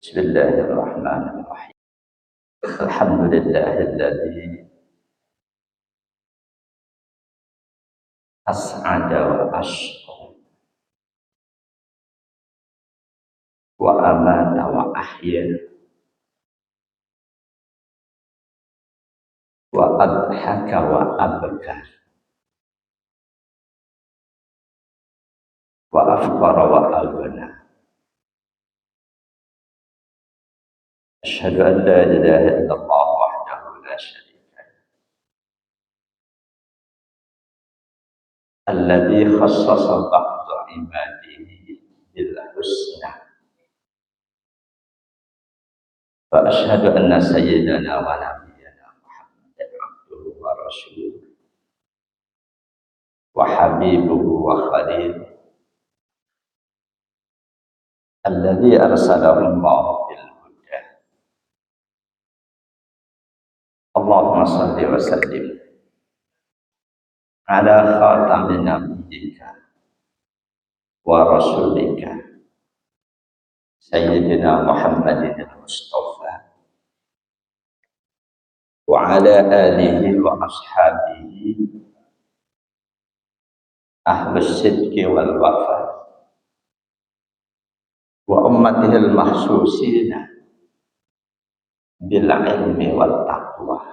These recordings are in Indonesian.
Bismillahirrahmanirrahim. Alhamdulillahilladzi as'ada wa ashqa wa amata wa ahya wa adhaka wa abka wa afqara wa aghna. Asyhadu an la ilaha illallah wahdahu la syarika lahu. Alladzi khassasa ba'da ibadihi bil husna. Wa asyhadu anna sayyidana wa nabiyyana Muhammadan abduhu wa rasuluhu wa habibuhu wa khaliluhu alladzi arsalahu Allah bil huda. Allahumma shalli wa sallim ala khatamin nabiyyika wa rasulika sayyidina Muhammadin al-Mustafa wa ala alihi wa ashabihi ahlus sidqi wal wafa wa ummatihi al-mahsusina bil ilmi wal taqwa.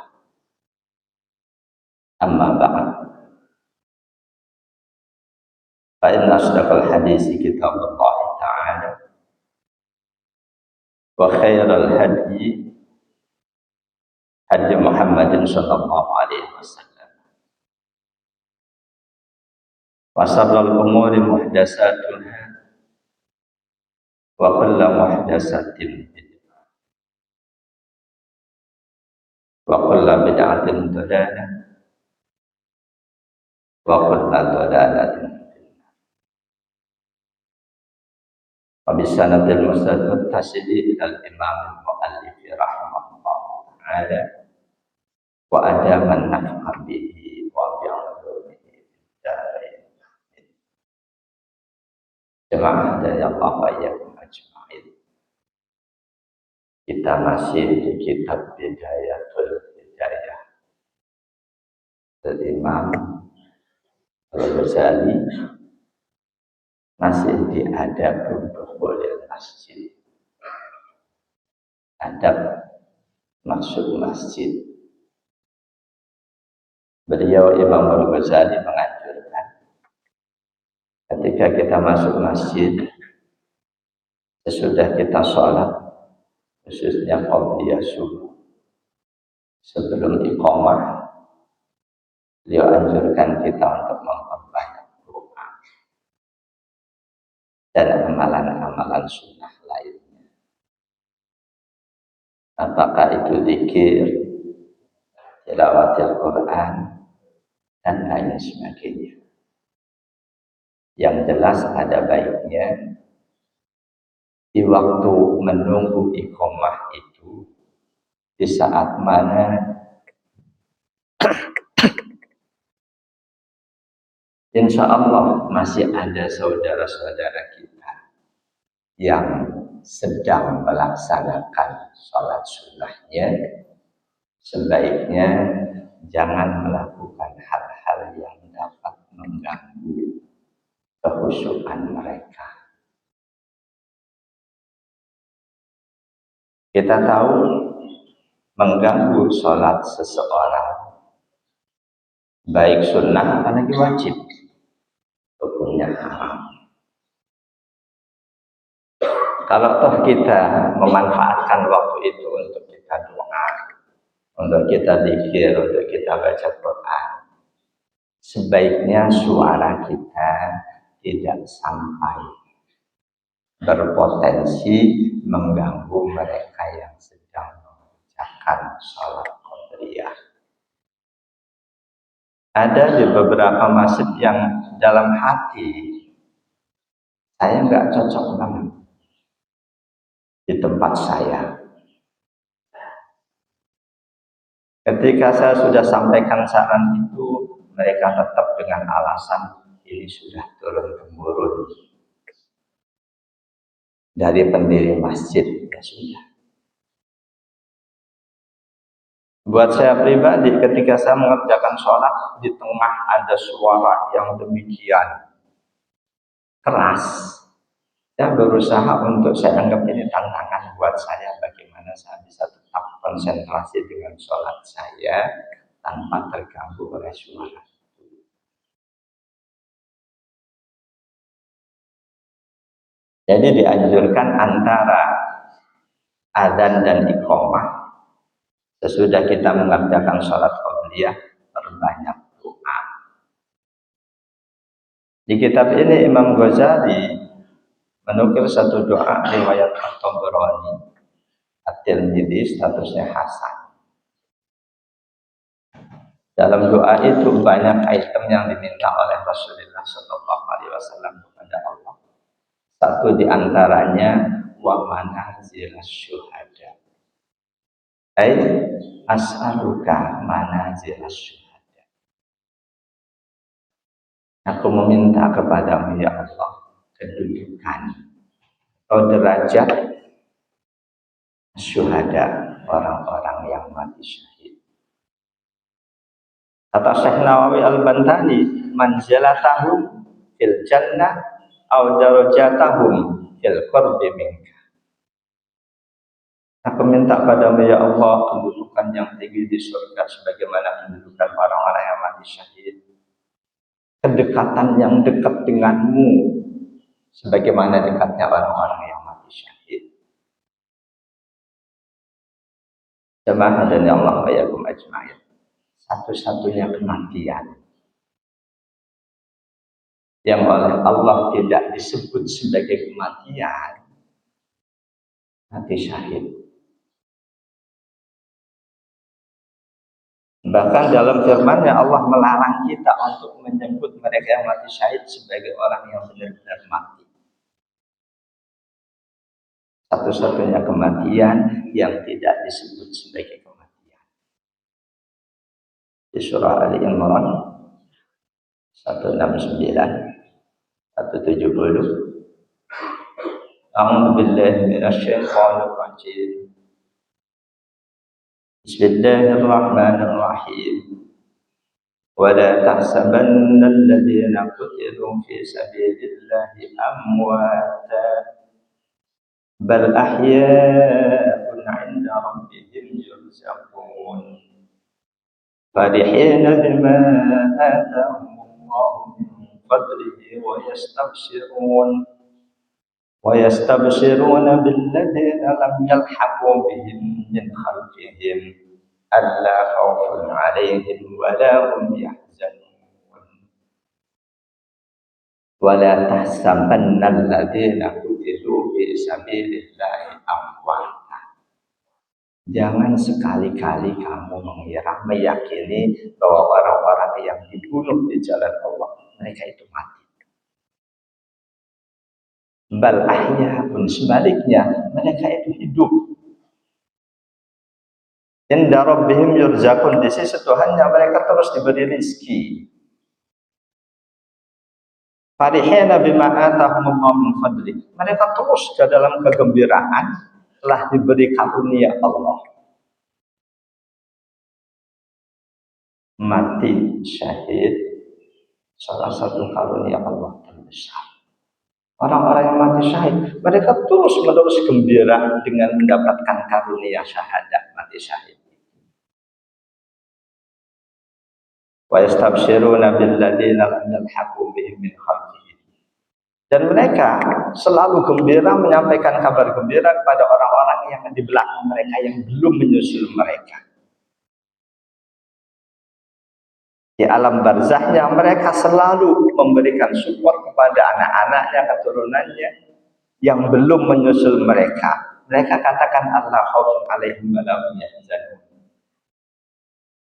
Amma ba'd. Fa inna asdaqal hadisi kitabullah ta'ala wa khairal hadi hadi Muhammadin sallallahu alaihi wasallam wa sharral umuri muhdatsatuha wa kullu muhdatsatin bid'ah wa kullu bid'atin dhalalah wa kullu dhalalatin wa bisanadil mutasili ilal imam al-muallif rahimahullah ta'ala wa adaman naf'a bihi wa bi'ulumihi fid-dharain. Jemaah dari Allah wa iyyakum ajma'in. Kita masih di kitab Bidayatul Hidayah dari Imam Al-Ghazali, masih di adab dukhulil masjid, adab masuk masjid. Beliau Imam Al-Ghazali menganjurkan ketika kita masuk masjid, sesudah kita sholat, khususnya qobliyah subuh, sebelum iqamah, beliau anjurkan kita untuk memperbanyak doa dan amalan-amalan sunnah lainnya. Apakah itu zikir, tilawatil Quran, dan lain sebagainya. Yang jelas ada baiknya di waktu menunggu iqamah itu, di saat mana insya Allah masih ada saudara-saudara kita yang sedang melaksanakan sholat sunnahnya, sebaiknya jangan melakukan hal-hal yang dapat mengganggu kekhusyukan mereka. Kita tahu mengganggu sholat seseorang, baik sunnah apalagi wajib, hukumnya haram. Kalau toh kita memanfaatkan waktu itu untuk kita doa, untuk kita zikir, untuk kita baca Quran, sebaiknya suara kita tidak sampai berpotensi mengganggu mereka yang sedang mengerjakan sholat qobliyah. Ada di beberapa masjid yang dalam hati saya nggak cocok banget di tempat saya. Ketika saya sudah sampaikan saran itu, mereka tetap dengan alasan ini sudah turun-temurun. dari pendiri masjid, ya sudah. Buat saya pribadi, ketika saya mengerjakan sholat, di tengah ada suara yang demikian keras, saya berusaha untuk, saya anggap ini tantangan buat saya, bagaimana saya bisa tetap konsentrasi dengan sholat saya tanpa terganggu oleh suara. Jadi dianjurkan antara adzan dan iqamah, sesudah kita mengerjakan sholat qabliyah, berbanyak doa. Di kitab ini Imam Ghazali menukil satu doa riwayat At-Tabrani, At-Tirmidzi, statusnya hasan. Dalam doa itu banyak item yang diminta oleh Rasulullah SAW kepada Allah. Satu diantaranya wa manazilas syuhada. As'aluka manazilas syuhada. Aku meminta kepadamu ya Allah kedudukan atau derajat syuhada, orang-orang yang mati syahid. Kata Syekh Nawawi Al-Bantani, manzilatahum fil jannah aw darajatahum fil qurbi minka. Aku minta padamu ya Allah kedudukan yang tinggi di surga sebagaimana kedudukan orang-orang yang mati syahid. Kedekatan yang dekat denganmu sebagaimana dekatnya orang-orang yang mati syahid. Jemaah dan ya Allah wa yakum ajma'in. Satu-satunya kematian yang oleh Allah tidak disebut sebagai kematian, mati syahid. Bahkan dalam firman-Nya Allah melarang kita untuk menyebut mereka yang mati syahid sebagai orang yang benar-benar mati. Satu-satunya kematian yang tidak disebut sebagai kematian. Di surah Ali Imran 169 170. A'udzu billahi minasyaitonir rajim. Bismillahirrahmanirrahim. Wa la tahsabanna alladhina qutilu fi sabilillahi amwata bal ahya'un 'inda rabbihim yurzaqun. Farihina bima atahumullahu min fadlihi ويستبشرون بالذين لم يلحقوا بهم من خلفهم ألا خوف عليهم ولا هم يحزنون ولا تحسبن الذين قتلوا في سبيل الله أمواتا. Jangan sekali-kali kamu mengira, meyakini bahwa orang-orang yang dibunuh di jalan Allah mereka itu mati. Bal ahya'un, sebaliknya mereka itu hidup. Inda rabbihim yurzaqun, di sisi Tuhannya mereka terus diberi rezeki. Farihina bima atahumullahu min fadli, mereka terus ke dalam kegembiraan telah diberi karunia Allah. Mati syahid salah satu karunia Allah terbesar. Orang-orang yang mati syahid, mereka terus-menerus gembira dengan mendapatkan karunia syahadat mati syahid. Wa yastabshiruna billadzina lam yalhaqu bihim min khalfihim. Dan mereka selalu gembira menyampaikan kabar gembira kepada orang-orang yang di belakang mereka yang belum menyusul mereka. Di alam barzahnya mereka selalu memberikan support kepada anak-anaknya, keturunannya yang belum menyusul mereka. Mereka katakan Allah khaufun alaihim wa la hum yahzanun.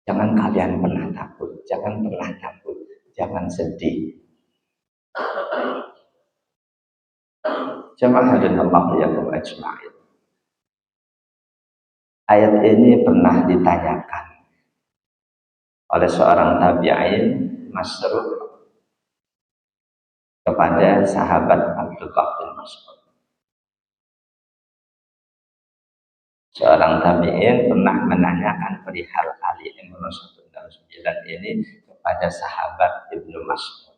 Jangan kalian pernah takut, jangan pernah takut, jangan sedih. Jemaah dan Allah ya ajma'in. Ayat ini pernah ditanyakan oleh seorang tabi'in Masruq kepada sahabat Abdullah bin Mas'ud. Seorang tabi'in pernah menanyakan perihal Ali Imran 169 ini kepada sahabat Ibnu Mas'ud.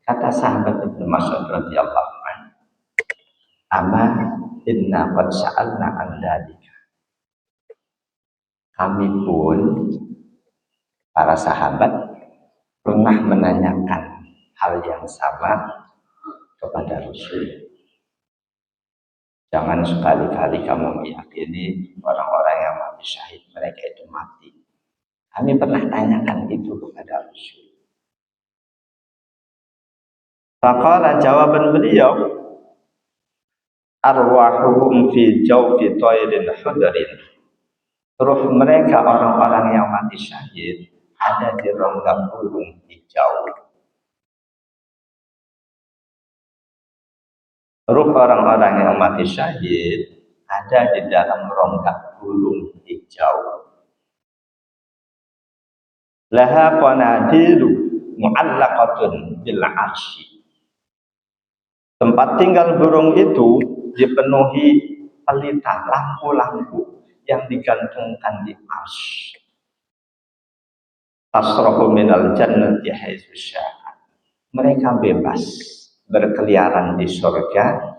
Kata sahabat Ibnu Mas'ud radhiyallahu anhu, "Ama inna qad sa'alna an dzalika." Kami pun para sahabat pernah menanyakan hal yang sama kepada Rasul. Jangan sekali-kali kamu meyakini orang-orang yang mati syahid mereka itu mati. Kami pernah tanyakan itu kepada Rasul. Faqala, jawaban beliau, arwahuhum fi jawfi tayrin hudrin. Ruh mereka orang-orang yang mati syahid ada di rongga burung hijau. Ruh orang-orang yang mati syahid ada di dalam rongga burung hijau. Laha qanadilu mu'allaqatun bil 'arsy. Tempat tinggal burung itu dipenuhi pelita lampu-lampu yang digantungkan di arsy. Tasrahu minal jannati haitsu syaa. Mereka bebas berkeliaran di surga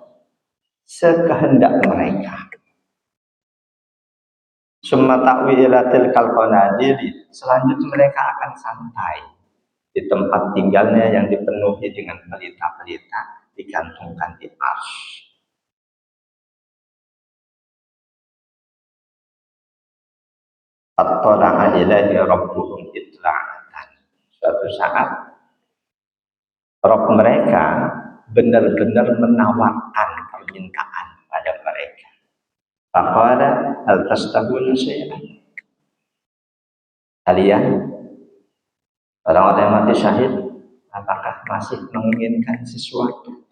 sekehendak mereka. Summa ta'wi ila tilkal qanadili. Selanjutnya mereka akan santai di tempat tinggalnya yang dipenuhi dengan pelita-pelita digantungkan di arsy. Attala'a ilaihi rabbuhum itla'atan. Suatu saat Rabb mereka benar-benar menawarkan permintaan pada mereka. Faqala hal tastabuna syai'an. Kalian orang-orang yang mati syahid, apakah masih menginginkan sesuatu?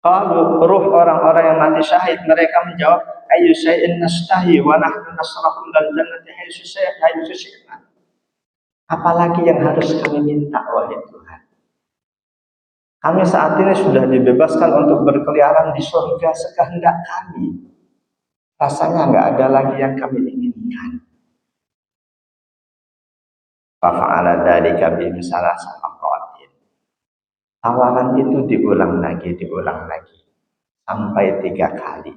Kalau ruh orang-orang yang mati syahid mereka menjawab, ayu syai'in nastahi wa nahnu nasrahu lal jannati haitsu syi'na. Apalagi yang harus kami minta, wahai Tuhan? Kami saat ini sudah dibebaskan untuk berkeliaran di surga sekehendak kami. Rasanya nggak ada lagi yang kami inginkan. Fa'ala dzalika bi misalasa aqwatin. Tawaran itu diulang lagi sampai 3 kali.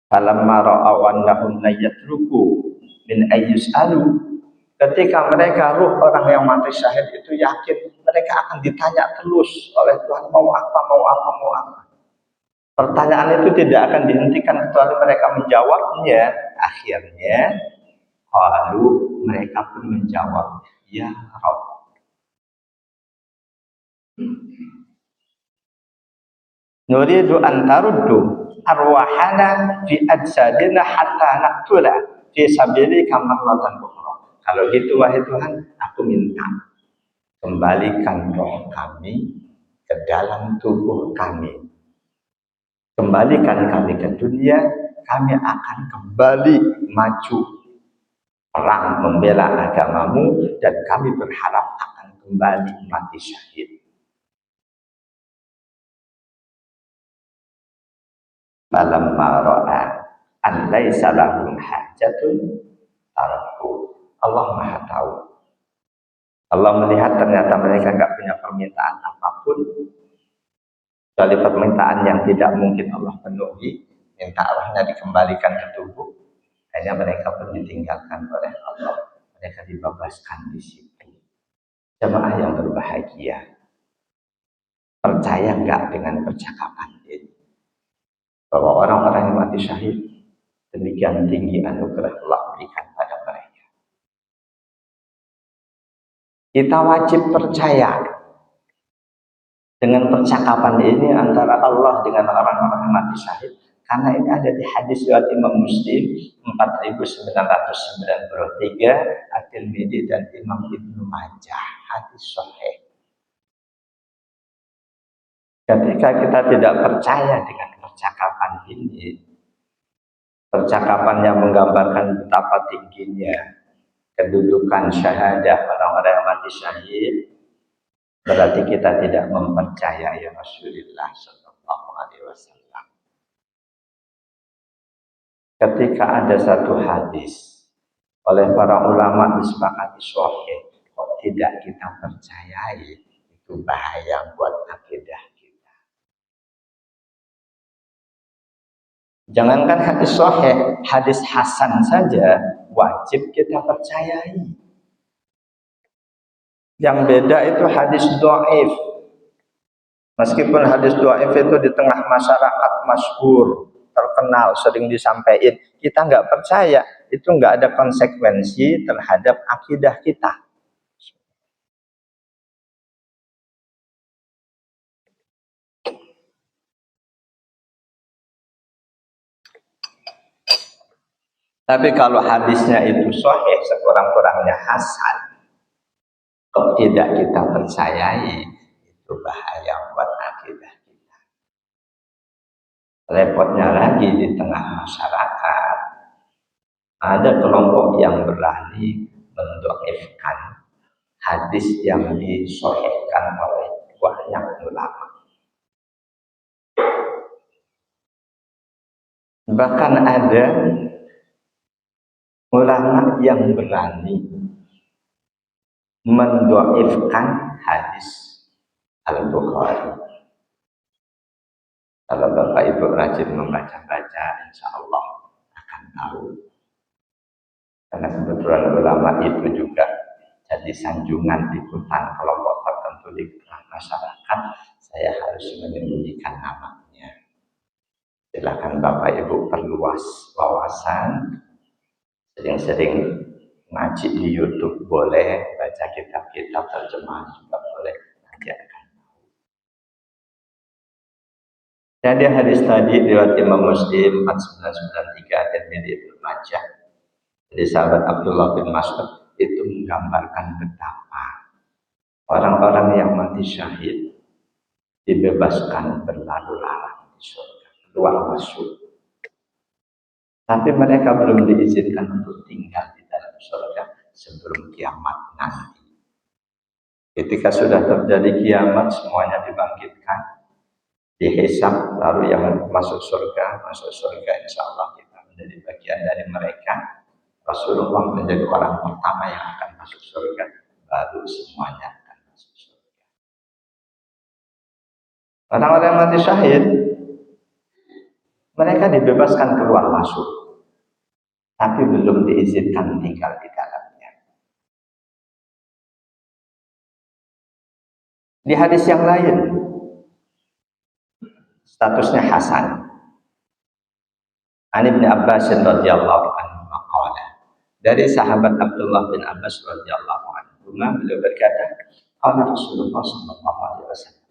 Falamma ra'aw annahum la yatruku min ayyus'alu. Ketika mereka ruh orang yang mati syahid itu yakin mereka akan ditanya terus oleh Tuhan, mau apa. Pertanyaan itu tidak akan dihentikan kecuali mereka menjawabnya. Akhirnya lalu mereka pun menjawab, ya Rabb, nuridu an taruddu arwahana fi ajsadina hatta naqtula fi sabilika marratan ukhra. Kalau gitu wahai Tuhan, aku minta kembalikan roh kami ke dalam tubuh kami. Kembalikan kami ke dunia, kami akan kembali maju perang membela agamamu dan kami berharap akan kembali mati syahid. Falamma ra'a an laisa lahum hajatun taraku. Allah Maha tahu. Allah melihat ternyata mereka enggak punya permintaan apapun kecuali permintaan yang tidak mungkin Allah penuhi, minta rohnya dikembalikan ke tubuh. Akhirnya mereka pun ditinggalkan oleh Allah. Mereka dibebaskan di situ. Jemaah yang berbahagia, percaya enggak dengan percakapan ini? Bahwa orang-orang yang mati syahid demikian tinggi anugerah Allah berikan pada mereka. Kita wajib percaya dengan percakapan ini antara Allah dengan orang-orang yang mati syahid, karena ini ada di hadis riwayat Imam Muslim 4993, At-Tirmidzi dan Imam Ibnu Majah, hadis sahih. Ketika kita tidak percaya dengan percakapan ini, percakapan yang menggambarkan betapa tingginya kedudukan syahadah orang-orang yang mati syahid, berarti kita tidak mempercayai Rasulullah Shallallahu Alaihi Wasallam. Ketika ada satu hadis oleh para ulama disepakati sahih, kok tidak kita percayai, itu bahaya buat akidah kita. Jangankan hadis sahih, hadis hasan saja wajib kita percayai. Yang beda itu hadis dhaif. Meskipun hadis dhaif itu di tengah masyarakat masyhur, terkenal, sering disampaikan, kita nggak percaya, itu nggak ada konsekuensi terhadap akidah kita. Tapi kalau hadisnya itu sahih, sekurang-kurangnya hasan, kok tidak kita percayai, itu bahaya buat akidah kita. Repotnya lagi di tengah masyarakat, ada kelompok yang berani mendhaifkan hadis yang disahihkan oleh banyak ulama. Bahkan ada ulama yang berani mendhaifkan hadis Al-Bukhari. Kalau Bapak Ibu rajin membaca-baca, insya Allah akan tahu. Karena kebetulan ulama itu juga jadi sanjungan ikutan kelompok tertentu di masyarakat, saya harus menyembunyikan namanya. Silakan Bapak Ibu perluas wawasan, sering-sering ngaji di YouTube boleh, baca kitab-kitab terjemahan juga boleh, nanti akan tahu. Jadi hadis tadi riwayat Imam Muslim 4993 dan Ibnu Majah dari sahabat Abdullah bin Mas'ud itu menggambarkan betapa orang-orang yang mati syahid dibebaskan berlalu lalang di surga, keluar masuk. Tapi mereka belum diizinkan untuk tinggal di dalam surga sebelum kiamat nanti. Ketika sudah terjadi kiamat, semuanya dibangkitkan, dihisab, lalu yang masuk surga, insya Allah kita menjadi bagian dari mereka. Rasulullah menjadi orang pertama yang akan masuk surga, baru semuanya akan masuk surga. Orang-orang yang mati syahid, mereka dibebaskan keluar masuk, tapi belum diizinkan tinggal di dalamnya. Di hadis yang lain, statusnya hasan. An Ibnu Abbas radhiyallahu anhu qala, dari sahabat Abdullah bin Abbas radhiyallahu anhu, beliau berkata, qala Rasulullah sallallahu alaihi wasallam.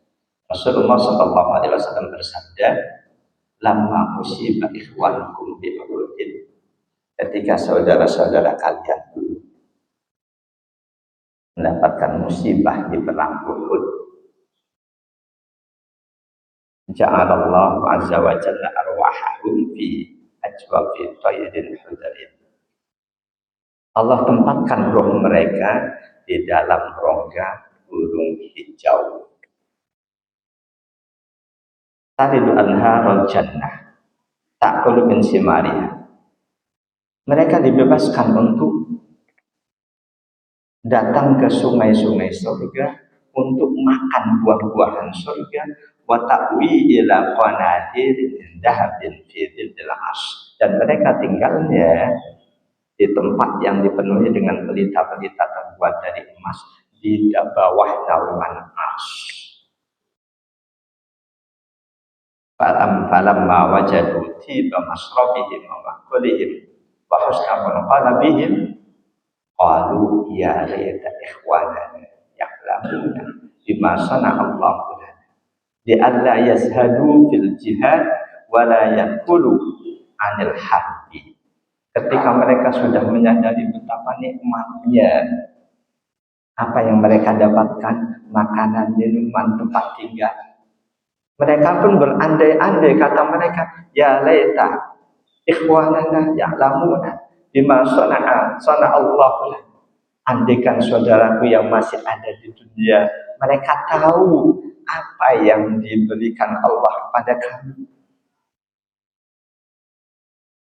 Rasulullah sallallahu alaihi wasallam bersabda, "Lamma musiba ikhwanukum bi Uhudin." Ketika saudara-saudara kalian mendapatkan musibah di perang Uhud, ja'alallahu azza wa jalla arwahahum fi ajwafi tayrin hudarin. Allah tempatkan roh mereka di dalam rongga burung hijau. Taridu anharul jannah ta'kulu min simariha. Mereka dibebaskan untuk datang ke sungai-sungai surga untuk makan buah-buahan surga, wa ta'wi ila qanatir dahabin fi dhillil arsy. Dan mereka tinggalnya di tempat yang dipenuhi dengan pelita-pelita terbuat dari emas di bawah naungan arsy. Falamma wajadu tiba masrabihim wa makulihim wa husna munqalabihim qalu ya laita ikhwanana ya'lamuna bima sana'a Allahu lana li alla yashhadu fil jihad wa la yakulu anil harbi. Ketika mereka sudah menyadari betapa nikmatnya apa yang mereka dapatkan, makanan, minuman, tempat tinggal, mereka pun berandai-andai, kata mereka, ya laita ikhwanana ya'lamuna bima sana'a Allah. Andaikan saudaraku yang masih ada di dunia Mereka tahu apa yang diberikan Allah kepada kami.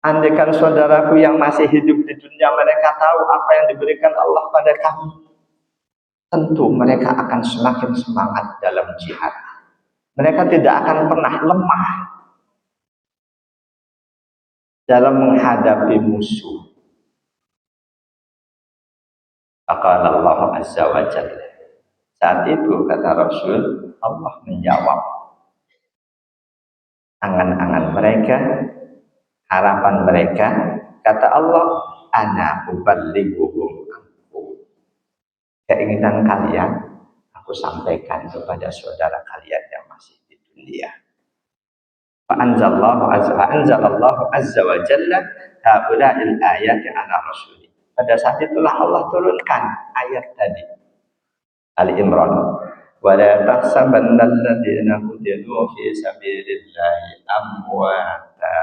Andaikan saudaraku yang masih hidup di dunia mereka tahu apa yang diberikan Allah pada kami, tentu mereka akan semakin semangat dalam jihad. Mereka tidak akan pernah lemah dalam menghadapi musuh. Maka Allah Azza wa Jalla, saat itu kata Rasul, Allah menjawab angan-angan mereka, harapan mereka. Kata Allah, ana uballighuhum ankum. Keinginan kalian aku sampaikan kepada saudara kalian yang masih di dunia. Anzalallahu azza wa jalla haula'il ayati ala rasuli. Pada saat itulah Allah turunkan ayat tadi, Ali Imran. Wa la tahsabanna alladziina qutilu fi sabilillahi amwata.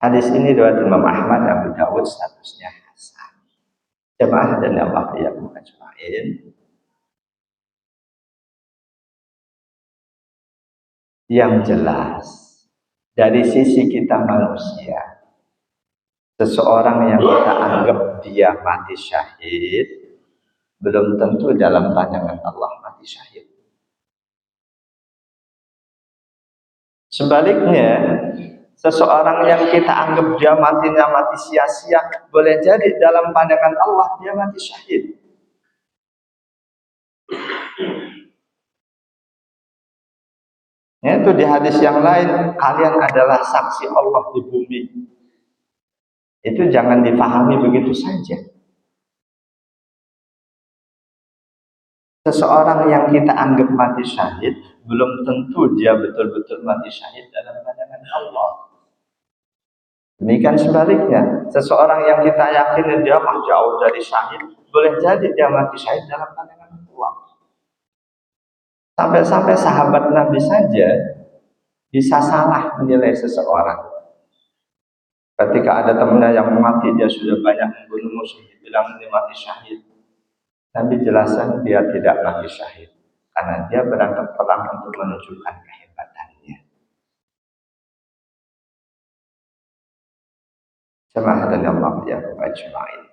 Hadis ini riwayat Imam Ahmad, Abu Dawud, statusnya hasan. Jemaah dan Allah yang ajma'in. Yang jelas dari sisi kita manusia, seseorang yang kita anggap dia mati syahid belum tentu dalam pandangan Allah mati syahid. Sebaliknya, seseorang yang kita anggap dia matinya mati sia-sia, boleh jadi dalam pandangan Allah dia mati syahid. Itu di hadis yang lain, kalian adalah saksi Allah di bumi. Itu jangan dipahami begitu saja. Seseorang yang kita anggap mati syahid belum tentu dia betul-betul mati syahid dalam pandangan Allah. Demikian sebaliknya, seseorang yang kita yakini dia mah jauh dari syahid, boleh jadi dia mati syahid dalam pandangan Allah. Sampai-sampai sahabat Nabi saja bisa salah menilai seseorang. Ketika ada temannya yang mati, dia sudah banyak membunuh musuh, dibilang ini mati syahid. Nabi jelaskan dia tidak mati syahid, karena dia berangkat perang untuk menunjukkan kehebatannya. Jemaah dan Allah yang ajma'in.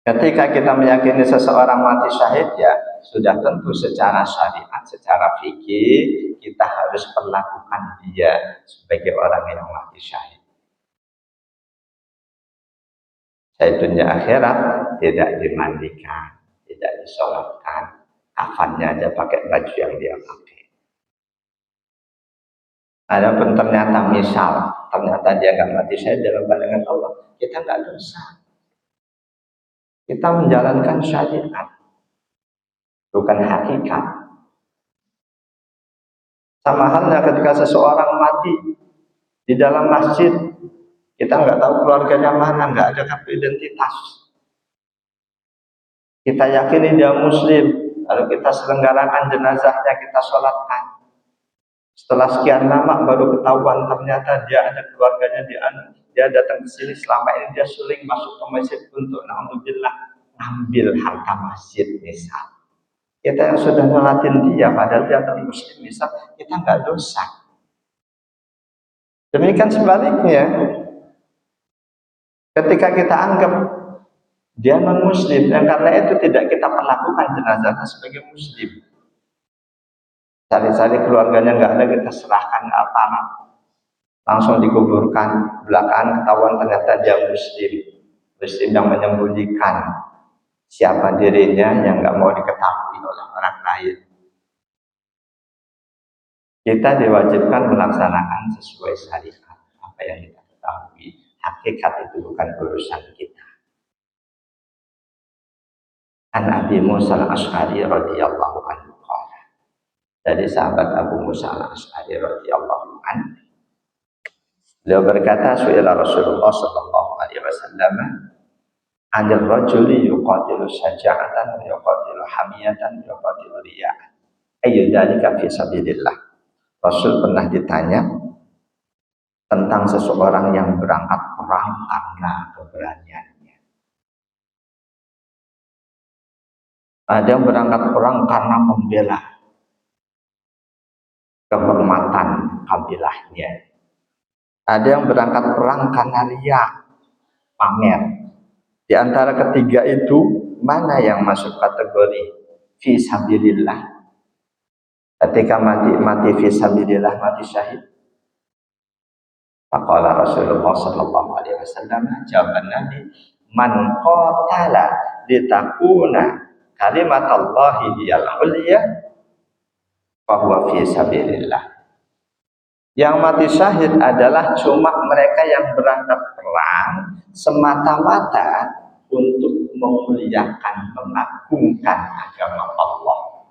Ketika kita meyakini seseorang mati syahid, ya sudah tentu secara syariat, secara fikih kita harus perlakukan dia sebagai orang yang mati syahid. Syahidnya akhirat tidak dimandikan, tidak disolatkan, kafannya aja pakai baju yang dia pakai. Adapun ternyata dia nggak mati syahid dalam pandangan Allah, kita nggak dosa. Kita menjalankan syariat, bukan hakikat. Sama halnya ketika seseorang mati di dalam masjid, kita nggak tahu keluarganya mana, nggak ada kartu identitas. Kita yakini dia muslim, lalu kita selenggarakan jenazahnya, kita sholatkan. Setelah sekian lama baru ketahuan ternyata dia ada keluarganya, dia datang ke sini, selama ini dia suling masuk ke masjid untuk ngambil harta masjid misal. Kita yang sudah ngelatin dia padahal dia non muslim misal, kita nggak dosa. Demikian sebaliknya, ketika kita anggap dia non muslim, dan karena itu tidak kita perlakukan jenazahnya sebagai muslim. Cari-cari keluarganya nggak ada, kita serahkan ke aparat, langsung dikuburkan. Belakangan ketahuan ternyata dia muslim yang menyembunyikan siapa dirinya, yang nggak mau diketahui oleh orang lain. Kita diwajibkan melaksanakan sesuai syariat apa yang kita ketahui. Hakikat itu bukan urusan kita. An Abi Musa al-Asy'ari radhiyallahu anhu. Dari sahabat Abu Musa al-Asy'ari radhiyallahu anhu, beliau berkata, su'ila Rasulullah sallallahu alaihi wasallam anil rajuli yuqatilu syaja'atan wa yuqatilu hamiyatan wa yuqatilu riya'an ayyu dzalika fi sabilillah. Rasul pernah ditanya tentang seseorang yang berangkat perang karena keberaniannya. Ada yang berangkat perang karena membela kehormatan kabilahnya. Ada yang berangkat perang karena ria, pamer. Di antara ketiga itu, mana yang masuk kategori fi sabilillah? Ketika mati fi sabilillah, mati syahid. Faqala Rasulullah sallallahu alaihi wasallam, jawaban Nabi, man qatala litakuna kalimatallahi hiyal ulya fa huwa fi sabilillah. Yang mati syahid adalah cuma mereka yang berangkat perang semata-mata untuk memuliakan, mengagungkan agama Allah.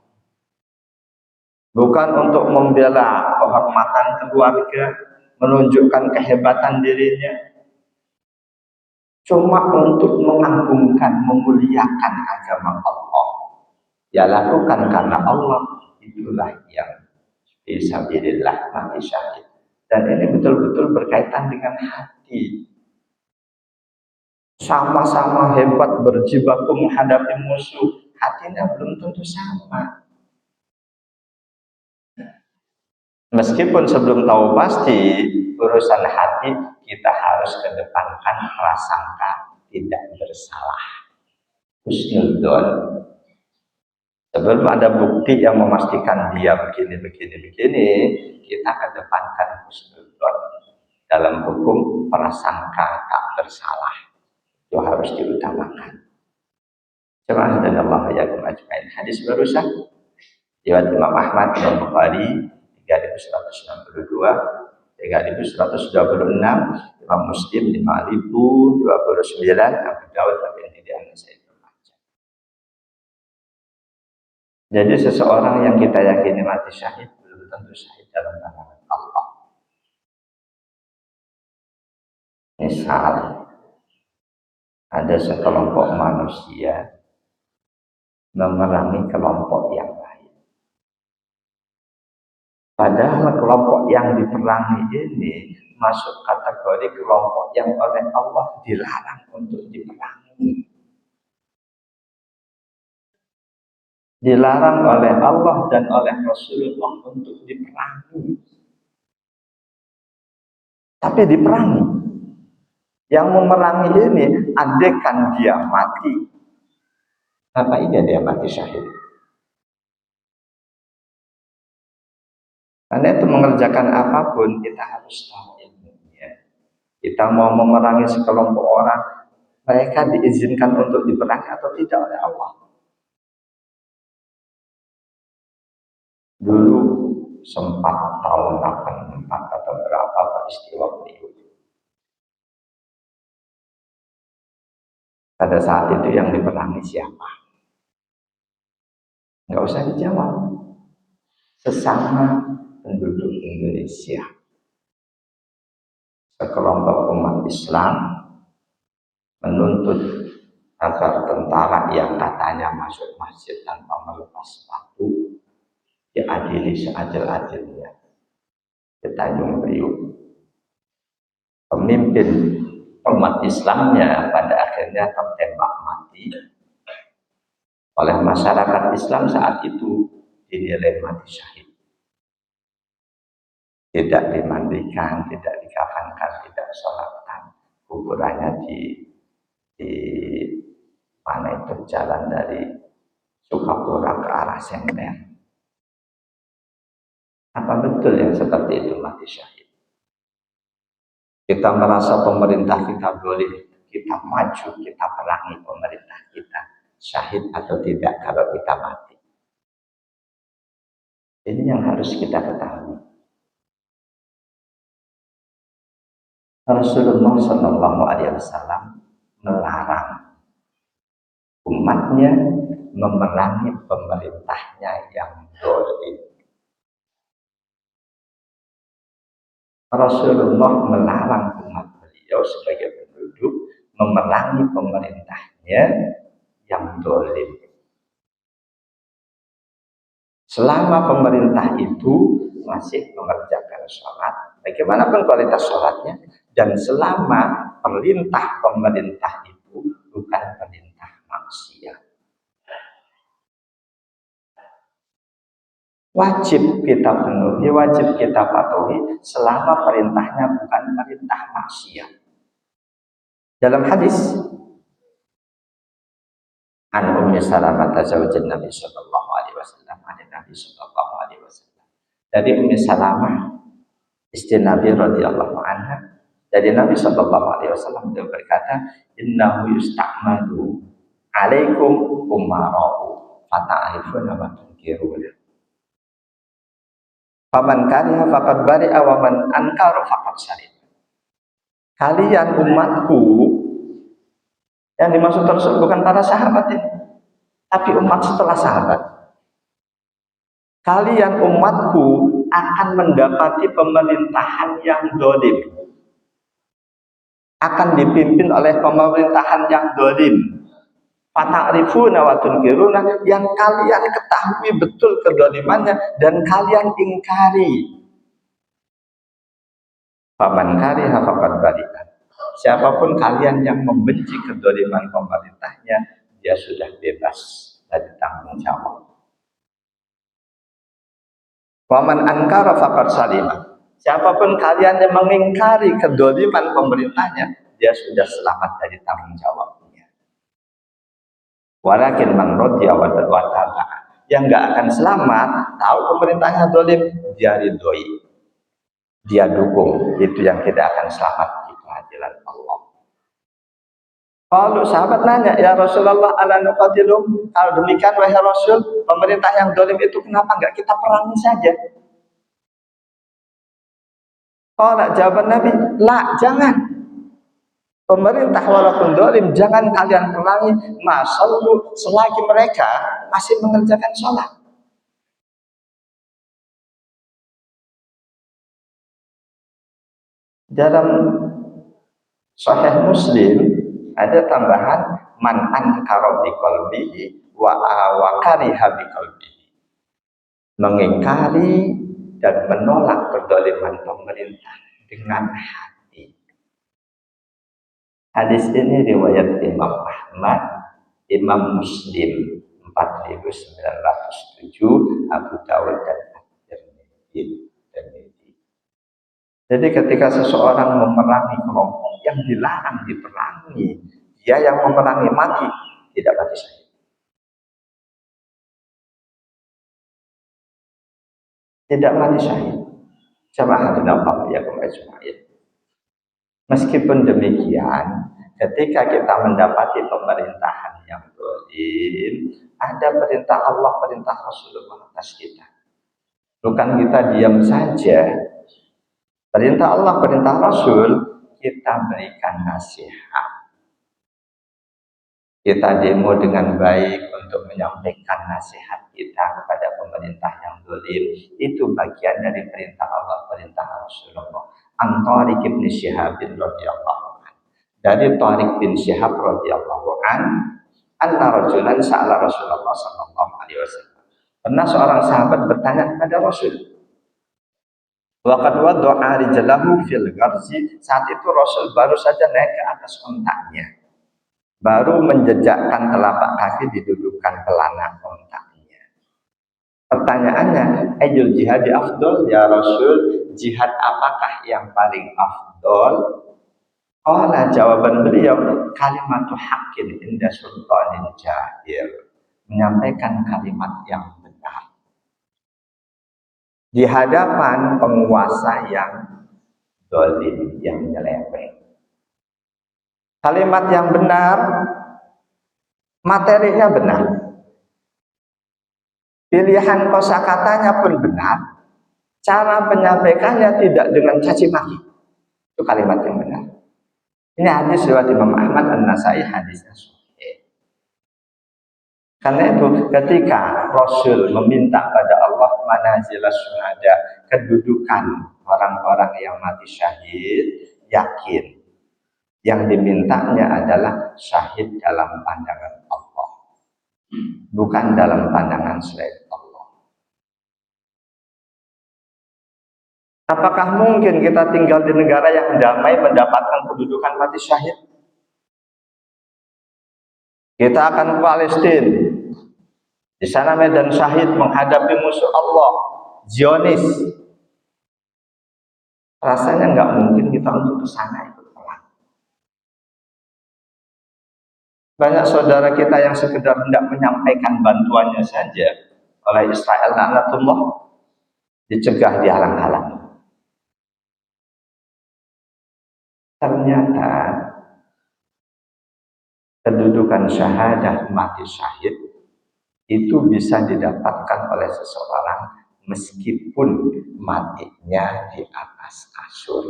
Bukan untuk membela kehormatan keluarga, menunjukkan kehebatan dirinya. Cuma untuk mengagungkan, memuliakan agama Allah. Ya lakukan karena Allah, itulah yang fisabilillah, mati syahid. Dan ini betul-betul berkaitan dengan hati. Sama-sama hebat berjibaku menghadapi musuh, hatinya belum tentu sama. Meskipun sebelum tahu pasti urusan hati, kita harus kedepankan prasangka tidak bersalah, husnudzon. Sebelum ada bukti yang memastikan dia begini, kita kedepankan husnudzon. Dalam hukum prasangka tak bersalah, itu harus diutamakan. Jemaah dan Allah ya ajmain. Hadis barusan riwayat Imam Ahmad, Imam Bukhari 3162, 3126, Imam Muslim 5029, Abu Dawud dan Ibnu Sa'id. Jadi seseorang yang kita yakini mati syahid belum tentu syahid dalam tangan Allah. Misal ada sekelompok manusia memerangi kelompok yang lain. Padahal kelompok yang diperangi ini masuk kategori kelompok yang oleh Allah dilarang untuk diperangi. Dilarang oleh Allah dan oleh Rasulullah untuk diperangi. Tapi diperangi. Yang memerangi ini, andaikan dia mati, apa iya dia mati syahid? Karena itu mengerjakan apapun, kita harus tahu ilmunya. Kita mau memerangi sekelompok orang, mereka diizinkan untuk diperangi atau tidak oleh Allah. Dulu sempat tahun 84 atau berapa peristiwa beliau. Pada saat itu yang diperangi siapa? Nggak usah dijawab. Sesama penduduk Indonesia. Sekelompok umat Islam menuntut agar tentara yang katanya masuk masjid tanpa melepas sepatu diadili seadil-adilnya di Tanjung Priuk. Pemimpin umat Islamnya pada akhirnya tertembak mati oleh masyarakat Islam saat itu, dinilai mati syahid. Tidak dimandikan, tidak dikafankan, tidak sholatkan. Kuburannya di mana itu jalan dari Sukapura ke arah Senten. Apa betul yang seperti itu mati syahid? Kita merasa pemerintah kita boleh, kita maju, kita perangi pemerintah kita, syahid atau tidak kalau kita mati. Ini yang harus kita ketahui. Rasulullah Shallallahu Alaihi Wasallam melarang umatnya memerangi pemerintahnya yang zalim. Rasulullah melarang umat beliau sebagai penduduk memerangi pemerintahnya yang zalim. Selama pemerintah itu masih mengerjakan sholat, bagaimanapun kualitas sholatnya, dan selama perintah pemerintah itu bukan perintah maksiat. wajib kita penuhi, wajib kita patuhi selama perintahnya bukan perintah maksiat. Dalam hadis an Ummi Salamah zaujin Nabi sallallahu alaihi wasallam, Nabi sallallahu alaihi wasallam. Dari Ummi Salamah istri Nabi radhiyallahu anha, dari Nabi sallallahu alaihi wasallam beliau berkata, innahu yusta'malu alaikum umara'u fata'rifuna wa tunkiruna. Faman kariha faqad bari'a wa man ankara faqad syarib. Kalian umatku, yang dimaksud tersebut bukan para sahabat ini, tapi umat setelah sahabat. Kalian umatku akan mendapati pemerintahan yang zalim, akan dipimpin oleh pemerintahan yang zalim. Fata'rifuna wa tunkiruna, yang kalian ketahui betul kezalimannya dan kalian ingkari. Faman kariha faqad bari'a. Siapapun kalian yang membenci kezaliman pemerintahnya, dia sudah bebas dari tanggung jawab. Waman ankara faqad salima. Siapapun kalian yang mengingkari kezaliman pemerintahnya, dia sudah selamat dari tanggung jawabnya. Walakin man radiya wa taba'a, yang enggak akan selamat, tahu pemerintahnya zalim, dia ridhoi, dia dukung, itu yang tidak akan selamat di pengadilan Allah. Kalau sahabat nanya, ya Rasulullah, ala nuqatilum, kalau demikian wahai Rasul, pemerintah yang zalim itu kenapa enggak kita perangi saja? Kalau jawaban Nabi, la, jangan. Pemerintah walaupun zalim, jangan kalian perangi, masallu, selagi mereka masih mengerjakan sholat. Dalam Sahih Muslim ada tambahan man ankara biqalbihi wa kariha biqalbihi, mengingkari dan menolak kezaliman pemerintah dengan hati. Hadis ini riwayat Imam Ahmad, Imam Muslim 4907, Abu Dawud dan At-Tirmidzi. Jadi ketika seseorang memerangi kelompok yang dilarang diperangi, dia yang memerangi mati, tidak mati syahid. Tidak mati syahid. Jamaah Allah ya ajma'in. Meskipun demikian, ketika kita mendapati pemerintahan yang zalim, ada perintah Allah, perintah Rasulullah atas kita. Bukan kita diam saja. Perintah Allah, perintah Rasul, kita berikan nasihat. Kita demo dengan baik untuk menyampaikan nasihat kita kepada pemerintah yang zalim. Itu bagian dari perintah Allah, perintah Rasulullah. An-Tariq bin Syihab radhiyallahu anhu, dari Tariq bin Syihab radhiyallahu anhu, anna rajulan sa'ala Rasulullah sallallahu alaihi wasallam. Pernah seorang sahabat bertanya kepada Rasul. Waqad wada'a rijlahu fil gharzi, saat itu Rasul baru saja naik ke atas ontaknya, baru menjejakkan telapak kaki didudukan pelana ontaknya. Pertanyaannya, ayyul jihadi afdol ya Rasul, jihad apakah yang paling afdol? Qala, jawaban beliau, kalimatu haqqin inda sultanin jahil, menyampaikan kalimat yang benar di hadapan penguasa yang zalim, yang nyeleweng. Kalimat yang benar, materinya benar, pilihan kosakatanya pun benar, cara penyampaikannya tidak dengan caci maki. Itu kalimat yang benar. Ini hadis riwayat Imam Ahmad, An-Nasai, hadisnya sahih. Karena itu ketika Rasul meminta pada Allah manazilas syuhada, kedudukan orang-orang yang mati syahid, yakin yang dimintanya adalah syahid dalam pandangan Allah, bukan dalam pandangan selain Allah. Apakah mungkin kita tinggal di negara yang damai mendapatkan kedudukan mati syahid? Kita akan ke Palestina, Di sana medan syahid menghadapi musuh Allah, Zionis. Rasanya nggak mungkin kita untuk ke sana ikut perang. Banyak saudara kita yang sekedar hendak menyampaikan bantuannya saja oleh Israel laknatullah dicegah, dihalang-halang. Ternyata kedudukan syahadah mati syahid itu bisa didapatkan oleh seseorang meskipun matinya di atas kasur.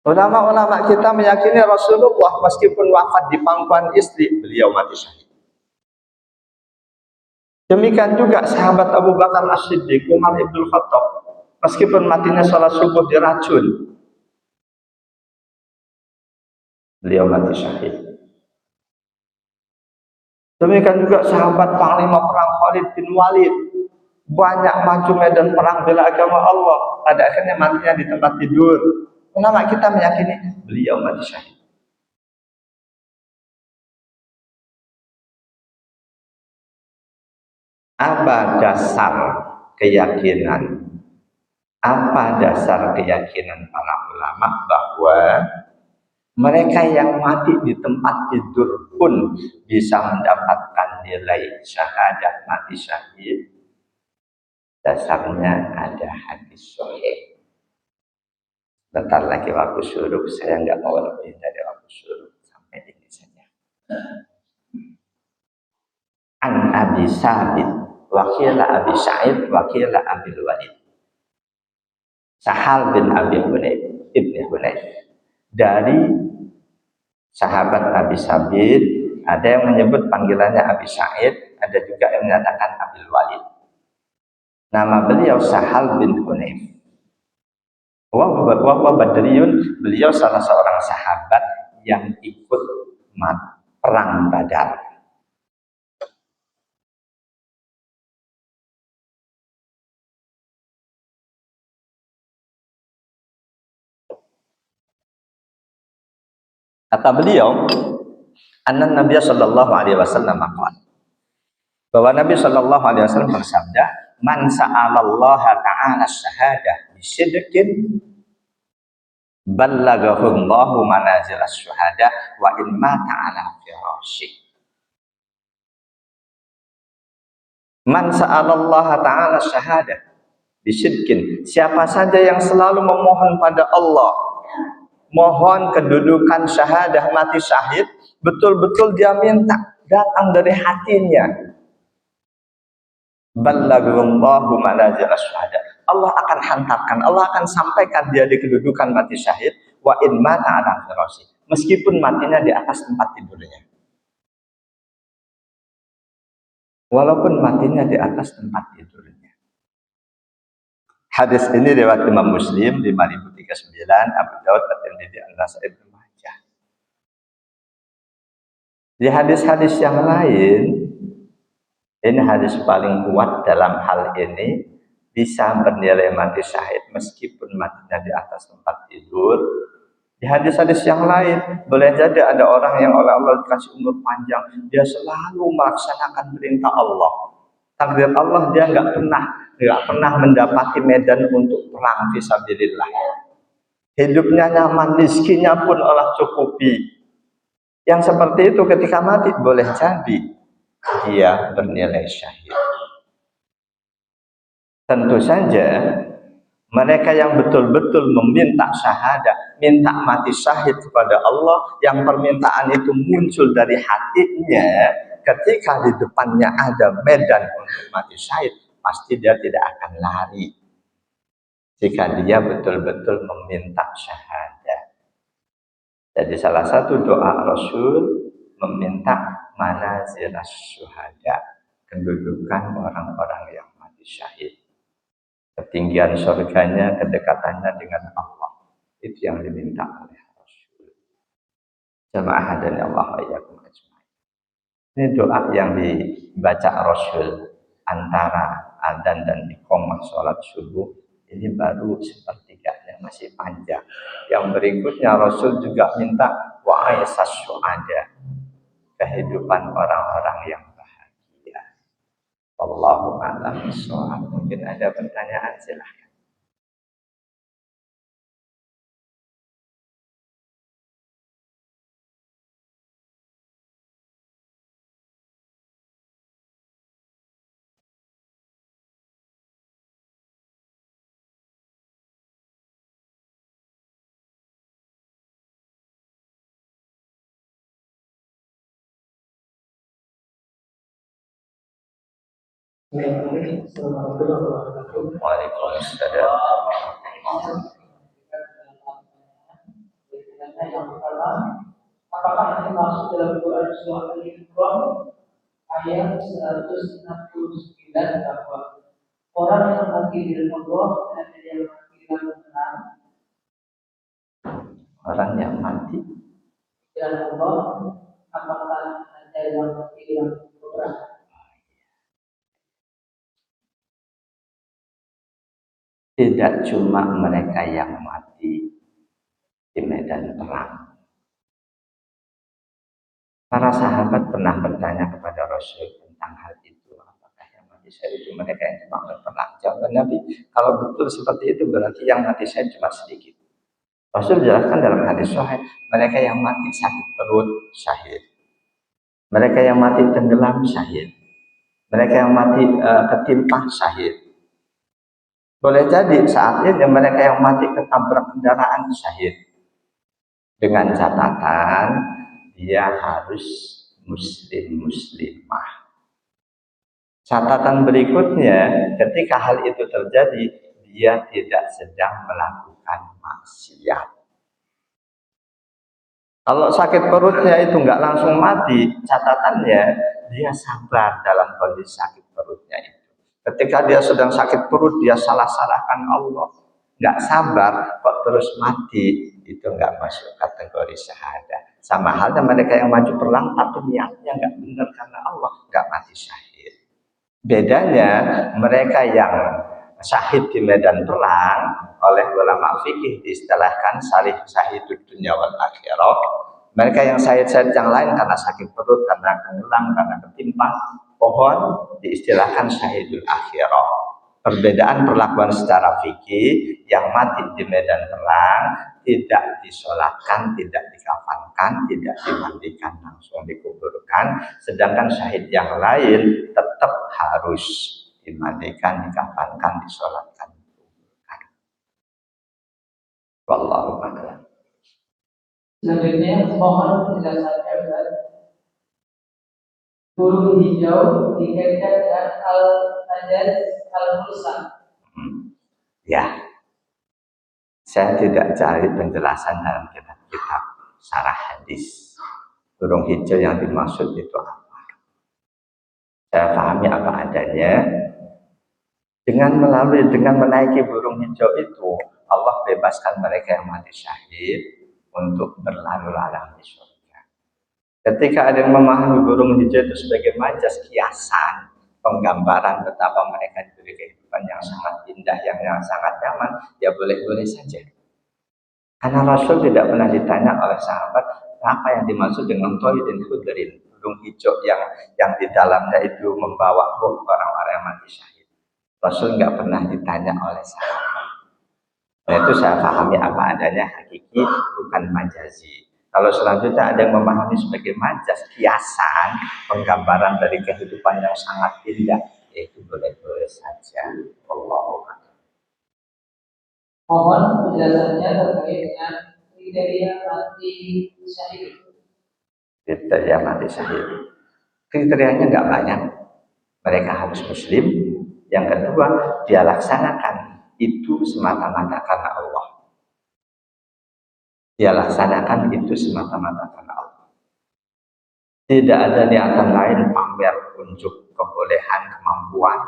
Ulama-ulama kita meyakini Rasulullah meskipun wafat di pangkuan istri, beliau mati syahid. Demikian juga sahabat Abu Bakar As-Siddiq, Umar Ibn Khattab, meskipun matinya sholat subuh diracun, beliau mati syahid. Demikian juga sahabat panglima perang Khalid bin Walid, banyak maju medan perang bela agama Allah, pada akhirnya matinya di tempat tidur. Ulama kita meyakini beliau mati syahid. Apa dasar keyakinan? Apa dasar keyakinan para ulama bahwa mereka yang mati di tempat tidur pun bisa mendapatkan nilai syahadah mati syahid? Dasarnya ada hadis sahih. Bentar lagi waktu syuruk, saya nggak mau lebih dari waktu syuruk, sampai ini saja. An Abi Sabit, wakila Abi Sa'id, wakila Abi Walid. Sahal bin Abi Hunayf, Ibn Hunayf. Dari sahabat Abi Sabit, ada yang menyebut panggilannya Abi Sa'id, ada juga yang menyatakan Abi Walid. Nama beliau Sahal bin Hunayf. Wa Badriyun, beliau salah seorang sahabat yang ikut perang Badar. Kata beliau, anna Nabi sallallahu alaihi wasallam bahwa Nabi sallallahu alaihi wasallam bersabda, man sa'alallaha ta'ala syahadah bisidqin ballaghahu Allahu manazil asy-syuhada wa in mata 'ala firasyi. Man sa'alallaha ta'ala syahadah bisidqin, siapa saja yang selalu memohon pada Allah, mohon kedudukan syahadah mati syahid, betul-betul dia minta datang dari hatinya. Ballaghallahu manazil asyhada. Allah akan hantarkan, Allah akan sampaikan dia di kedudukan mati syahid wa in mata ala firasyi, meskipun matinya di atas tempat tidurnya. Walaupun matinya di atas tempat tidurnya. Hadis ini riwayat Imam Muslim 5039, Abu Daud, At-Tirmidzi, An-Nasa'i, Ibnu Majah. Di hadis-hadis yang lain, ini hadis paling kuat dalam hal ini, bisa bernilai mati syahid meskipun matinya di atas tempat tidur. Di hadis-hadis yang lain, boleh jadi ada orang yang oleh Allah dikasih umur panjang, dia selalu melaksanakan perintah Allah. Takdir Allah, dia nggak pernah mendapati medan untuk perang fisabilillah. Hidupnya nyaman, rizkinya pun Allah cukupi. Yang seperti itu ketika mati boleh jadi dia bernilai syahid. Tentu saja mereka yang betul-betul meminta syahadah, minta mati syahid kepada Allah, yang permintaan itu muncul dari hatinya, ketika di depannya ada medan untuk mati syahid, pasti dia tidak akan lari jika dia betul-betul meminta syahadah. Jadi salah satu doa Rasul meminta manazil asy-syuhada, kedudukan orang-orang yang mati syahid, ketinggian surganya, kedekatannya dengan Allah. Itu yang diminta oleh Rasul. Jamaah dan Allah ayyakum ajmain. Ini doa yang dibaca Rasul antara adzan dan iqamah sholat subuh. Ini baru sepertiganya, masih panjang. Yang berikutnya Rasul juga minta wa aisas syuhada, kehidupan orang-orang yang bahagia. Wallahu a'lam bishawab. Mungkin ada pertanyaan, silahkan. Waalaikumsalam. Yang pertama, apakah ini masuk dalam Quran surah Al-Imran ayat 169 bahwa orang yang mati di dalam Allah hanya yang mati dalam benar. Orang yang mati di dalam Allah, apakah ada yang mati dalam Quran? Tidak cuma mereka yang mati di medan perang. Para sahabat pernah bertanya kepada Rasul tentang hal itu. Apakah yang mati syahid itu mereka yang cuma berperang? Jawab Nabi, kalau betul seperti itu berarti yang mati syahid cuma sedikit. Rasul jelaskan dalam hadis sahih, mereka yang mati sakit perut syahid. Mereka yang mati tenggelam syahid. Mereka yang mati ketimpa syahid. Boleh jadi saat ini mereka yang mati ketabrak kendaraan syahid. Dengan catatan dia harus muslimah. Catatan berikutnya, ketika hal itu terjadi, dia tidak sedang melakukan maksiat. Kalau sakit perutnya itu nggak langsung mati, catatannya dia sabar dalam kondisi sakit perutnya itu. Ketika dia sedang sakit perut, dia salah-salahkan Allah, nggak sabar, kok terus mati, itu nggak masuk kategori syahadah. Sama halnya mereka yang maju perang, tapi niatnya nggak benar karena Allah, nggak mati syahid. Bedanya, mereka yang syahid di medan perang, oleh ulama fikih diistilahkan syahidud dunya wal akhirah. Mereka yang syahid-syahid yang lain karena sakit perut, karena tenggelam, karena ketimpa pohon, diistilahkan syahidul akhirah. Perbedaan perlakuan secara fikih, yang mati di medan perang tidak disolatkan, tidak dikafankan, tidak dimandikan, langsung dikuburkan. Sedangkan syahid yang lain tetap harus dimandikan, dikafankan, disolatkan, dikuburkan. Wallahu a'lam. Selanjutnya mohon penjelasannya dari burung hijau dikaitkan dengan al-najaz al-mursal. Ya, saya tidak cari penjelasan dalam kitab-kitab syarah hadis. Burung hijau yang dimaksud itu apa? Saya pahami apa adanya. Dengan menaiki burung hijau itu, Allah bebaskan mereka yang mati syahid untuk berlalu-lalang di surga. Ketika ada yang memahami burung hijau itu sebagai majas kiasan, penggambaran betapa mereka diberi kehidupan yang sangat indah, yang sangat nyaman, ya boleh-boleh saja. Karena Rasul tidak pernah ditanya oleh sahabat apa yang dimaksud dengan Toidin Khudrin, burung hijau yang di dalamnya itu membawa ruh orang-orang yang mati syahid. Rasul nggak pernah ditanya oleh sahabat. Nah, itu saya pahami apa adanya, hakiki, bukan majazi. Kalau selanjutnya ada yang memahami sebagai majas, kiasan, penggambaran dari kehidupan yang sangat indah, itu boleh-boleh saja. Allahu Akbar. Mohon penjelasannya terkait dengan kriteria mati syahid. Kriteria mati syahid. Kriterianya nggak banyak. Mereka harus muslim. Yang kedua, dia laksanakan itu semata-mata karena Allah. Dia laksanakan itu semata-mata karena Allah. Tidak ada niatan lain pamer unjuk kebolehan, kemampuan.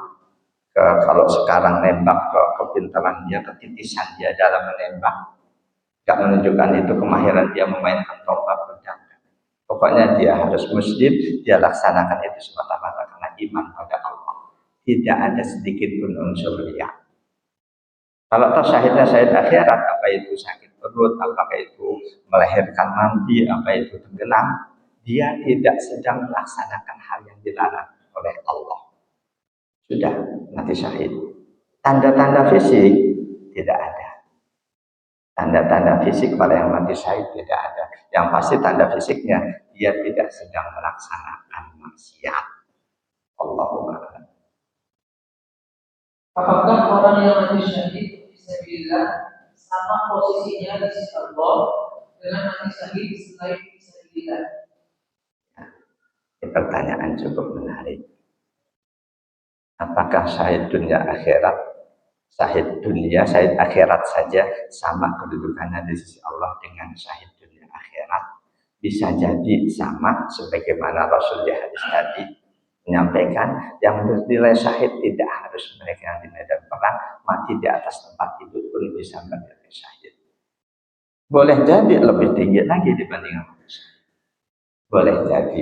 Kalau sekarang nembak kepintaran dia, ketitisan dia dalam menembak, gak menunjukkan itu kemahiran dia memainkan tombak pedang. Pokoknya dia harus muslim, dia laksanakan itu semata-mata karena iman pada Allah. Tidak ada sedikit pun unsur riya. Kalau toh syahidnya syahid akhirat, apa itu sakit perut, apakah itu melahirkan nanti, apa itu tenggelam, dia tidak sedang melaksanakan hal yang dilarang oleh Allah. Sudah mati syahid. Tanda-tanda fisik tidak ada. Tanda-tanda fisik pada yang mati syahid tidak ada. Yang pasti tanda fisiknya dia tidak sedang melaksanakan maksiat. Allahumma. Apakah orang yang mati syahid bisa bilang sama posisinya di sisi Allah dengan mati syahid selain bisa bilang? Ini pertanyaan cukup menarik. Apakah syahid dunia akhirat, syahid dunia, syahid akhirat saja sama kedudukannya di sisi Allah dengan syahid dunia akhirat? Bisa jadi sama, sebagaimana Rasul di hadis tadi menyampaikan yang bernilai syahid tidak harus mereka yang di medan perang, mati di atas tempat tidur pun bisa bernilai syahid. Boleh jadi lebih tinggi lagi dibandingkan manusia. Boleh jadi,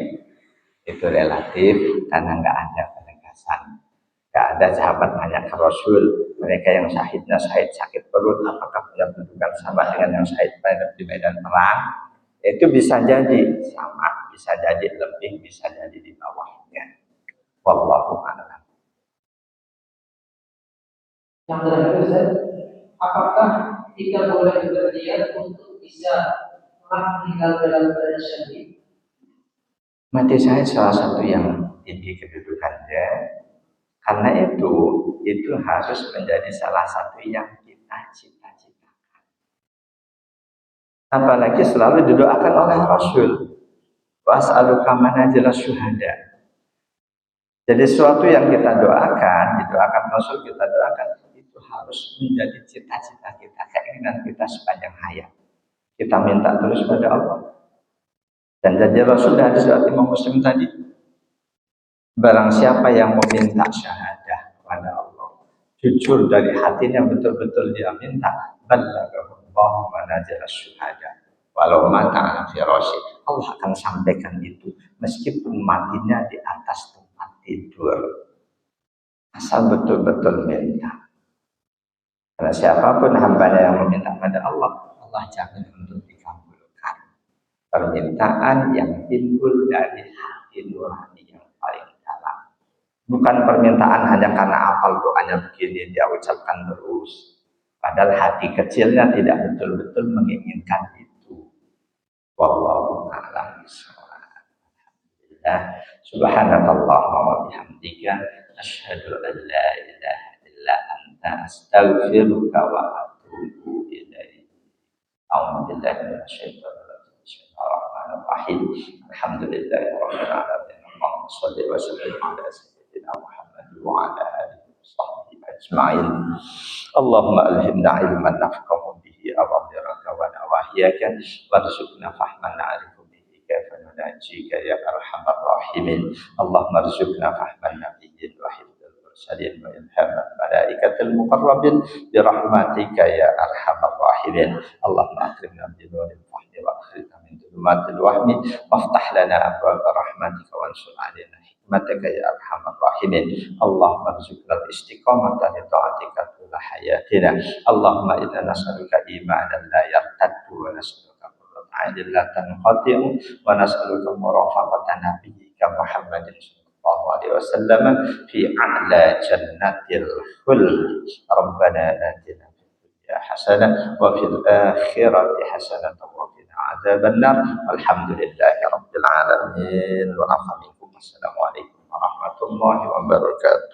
itu relatif karena nggak ada penegasan. Nggak ada sahabat nanya ke Rasul, mereka yang syahidnya syahid sakit perut, apakah punya kedudukan sama dengan yang syahid di medan perang? Itu bisa jadi sama, bisa jadi lebih, bisa jadi di bawahnya. Wallahu a'lam. Yang terakhir Ustaz, apakah kita boleh berniat untuk bisa meninggal dalam keadaan syahid? Mati syahid salah satu yang tinggi kedudukannya. Karena itu harus menjadi salah satu yang kita cita-citakan. Apalagi selalu didoakan oleh Rasul. Was'aluka manajilas syuhada. Jadi sesuatu yang kita doakan, didoakan Rasul, kita doakan, itu harus menjadi cita-cita kita, keinginan kita sepanjang hayat. Kita minta terus pada Allah. Dan janji Rasul dari hadis Imam Muslim tadi, barang siapa yang meminta syahadah kepada Allah, jujur dari hatinya, betul-betul dia minta, ballaghallahu manajilas syuhada. Walau mata ala firasyi, Allah akan sampaikan itu meskipun matinya di atas tempat tidur. Asal betul-betul minta. Karena siapapun hambanya yang meminta pada Allah, Allah jamin untuk dikabulkan. Permintaan yang timbul dari hati nurani yang paling dalam. Bukan permintaan hanya karena hafal doanya begini dia ucapkan terus. Padahal hati kecilnya tidak betul-betul menginginkan itu. Wallahu a'lam bishawab. Subhanakallahumma wa bihamdika asyhadu an la ilaha illa anta astaghfiruka wa atubu ilaik. A'udzu billahi minasyaitonir rajim. Bismillahirrahmanirrahim. Alhamdulillahirabbil alamin. Allahumma shalli wa sallim ala sayyidina Muhammad wa ala alihi washabbihi ajma'in. Allahumma alhimna ilman nafqahu bihi awamraka wa nawahiyaka warzuqna fahman na'rifu bihi kaifa nunajika ya arhamar rahimin. Allahumma arzuqna fahman nabiyyin wa hifdzal mursalin wa ilhaman malaikatil muqarrabin bi rahmatika ya arhamar rahimin. Allahumma akrimna bi nuril fahmi wa akhrijna min dhulumatil wahmi waftah lana abwaab rahmatika wansur 'alaina hikmataka ya arhamar rahimin. Allahumma arzuqna al-istiqamata li ta'atika tula hayatina. Allahumma inna nas'aluka imanan la yartaddu wa nas'aluka qurrata 'ainin la tanqati'u wa nas'aluka murafaqata nabiyyika Muhammadin sallallahu alaihi wasallam fi a'la jannatil khuld. Rabbana atina fid dunya hasanah wa fil akhirati hasanah wa qina adzabannar. Alhamdulillahi rabbil alamin. Wa afa minkum. Assalamualaikum warahmatullahi wabarakatuh.